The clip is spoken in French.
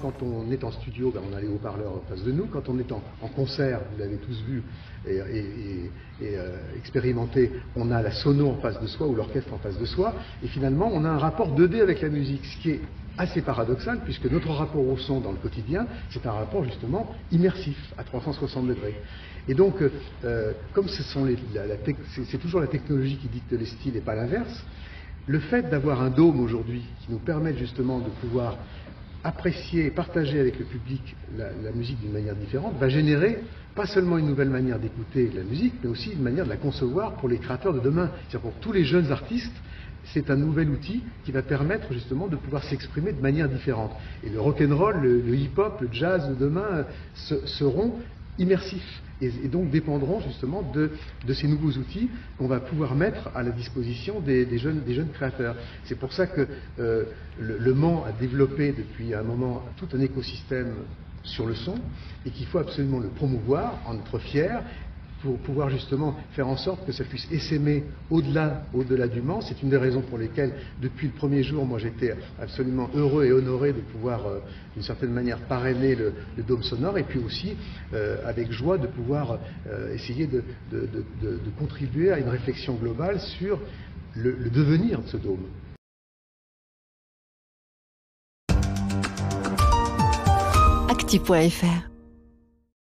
quand on est en studio, on a les haut-parleurs en face de nous. Quand on est en concert, vous l'avez tous vu et expérimenté, on a la sono en face de soi ou l'orchestre en face de soi. Et finalement, on a un rapport 2D avec la musique, ce qui est assez paradoxal, puisque notre rapport au son dans le quotidien, c'est un rapport justement immersif, à 360 degrés. Et donc, comme c'est toujours la technologie qui dicte les styles et pas l'inverse, le fait d'avoir un dôme aujourd'hui qui nous permet justement de pouvoir apprécier et partager avec le public la musique d'une manière différente va générer pas seulement une nouvelle manière d'écouter la musique, mais aussi une manière de la concevoir pour les créateurs de demain. C'est-à-dire pour tous les jeunes artistes, c'est un nouvel outil qui va permettre justement de pouvoir s'exprimer de manière différente. Et le rock'n'roll, le hip-hop, le jazz de demain seront immersifs et donc dépendront justement de ces nouveaux outils qu'on va pouvoir mettre à la disposition des jeunes créateurs. C'est pour ça que le Mans a développé depuis un moment tout un écosystème sur le son et qu'il faut absolument le promouvoir, en être fier, pour pouvoir justement faire en sorte que ça puisse essaimer au-delà du Mans. C'est une des raisons pour lesquelles, depuis le premier jour, moi j'étais absolument heureux et honoré de pouvoir, d'une certaine manière, parrainer le Dôme sonore, et puis aussi, avec joie, de pouvoir essayer de contribuer à une réflexion globale sur le devenir de ce Dôme. Actu.fr